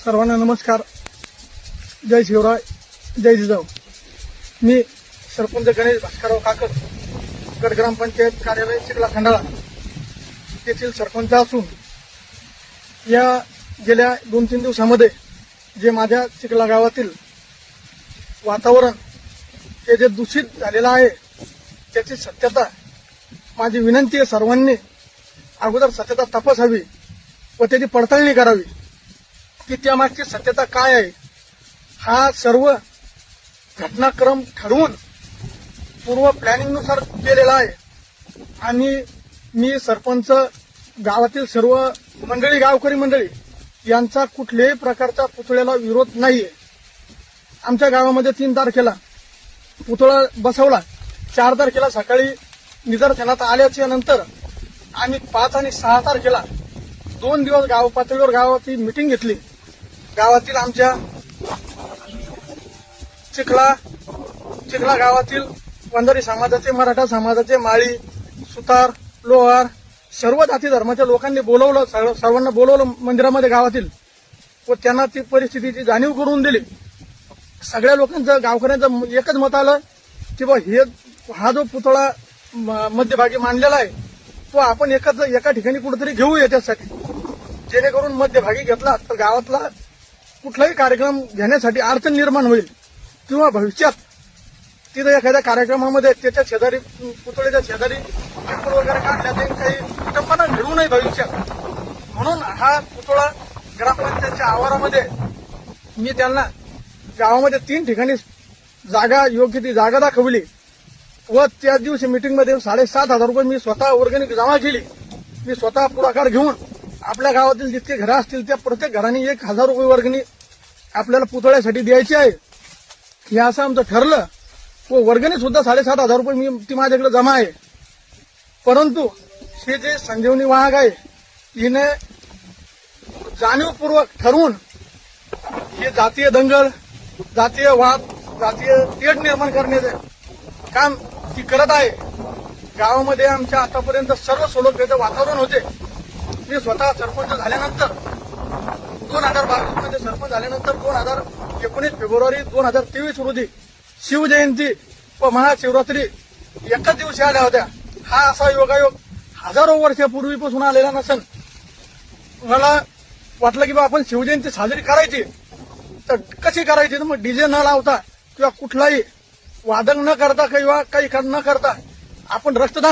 सर्वांना नमस्कार. जय शिवराय, जय जिजाऊ. मी सरपंच गणेश भास्करराव काकर, गड ग्रामपंचायत कार्यालय चिखला खंडाळा येथील सरपंच असून या गेल्या 2-3 दिवसामध्ये जे माझ्या चिखला गावातील वातावरण हे जे दूषित झालेलं आहे त्याची सत्यता, माझी विनंती आहे सर्वांनी अगोदर सत्यता तपासावी व त्याची पडताळणी करावी की त्यामागची सत्यता काय आहे. हा सर्व घटनाक्रम ठरवून पूर्व प्लॅनिंगनुसार केलेला आहे आणि मी सरपंच, गावातील सर्व मंडळी, गावकरी मंडळी यांचा कुठल्याही प्रकारचा पुतळ्याला विरोध नाहीये. आमच्या गावामध्ये 3 तारखेला पुतळा बसवला. 4 तारखेला सकाळी निदर्शनात आल्याच्या नंतर आम्ही 5 आणि 6 तारखेला 2 दिवस गाव पातळीवर गावाची मीटिंग घेतली. गावातील आमच्या चिखला गावातील वंजारी समाजाचे, मराठा समाजाचे, माळी, सुतार, लोहार सर्व जाती धर्माच्या लोकांनी बोलवलं. सर्वांना बोलवलं मंदिरामध्ये गावातील व त्यांना ती परिस्थितीची जाणीव करून दिली. सगळ्या लोकांचं, गावकऱ्यांचं एकच मत आलं की हा जो पुतळा मध्यभागी मांडलेला आहे तो आपण एका ठिकाणी कुठेतरी घेऊ याच्यासाठी, जेणेकरून मध्यभागी घेतला तर गावातला कुठलाही कार्यक्रम घेण्यासाठी अडचण निर्माण होईल किंवा भविष्यात तिथं एखाद्या कार्यक्रमामध्ये त्याच्या शेजारी, पुतळ्याच्या शेजारी पेपर वगैरे काढल्या जाईल, काही विटंबना घडू नये भविष्यात. म्हणून हा पुतळा ग्रामपंचायतच्या आवारामध्ये मी त्यांना गावामध्ये 3 ठिकाणी जागा, योग्य ती जागा दाखवली व त्याच दिवशी मीटिंगमध्ये 7,500 रुपये मी स्वतः वर्गणी जमा केली. मी स्वतः पुढाकार घेऊन आपल्या गावातील जितके घरं असतील त्या प्रत्येक घराने 1,000 रुपये वर्गणी आपल्याला पुतळ्यासाठी द्यायची आहे हे असं आमचं ठरलं व वर्गणी सुद्धा 7,500 रुपये ती माझ्याकडे जमा आहे. परंतु हे जे संजीवनी वाहक आहे हिने जाणीवपूर्वक ठरवून हे जातीय दंगल, जातीय वाद, जातीय तेढ निर्माण करण्याचे काम ती करत आहे. गावामध्ये आमच्या आतापर्यंत सर्व सौलभ्याचे वातावरण होते. मी स्वतः सरपंच झाल्यानंतर 2022 मध्ये सरपंच झाल्यानंतर 2019 फेब्रुवारी 2023 रोजी शिवजयंती व महाशिवरात्री एकाच दिवशी आल्या होत्या. हा असा योगायोग हजारो वर्षापूर्वीपासून आलेला नसन. मला वाटलं की आपण शिवजयंती साजरी करायची तर कशी करायची, तर मग डीजे न लावता किंवा कुठलाही वादन न करता किंवा काही न करता आपण रक्तदान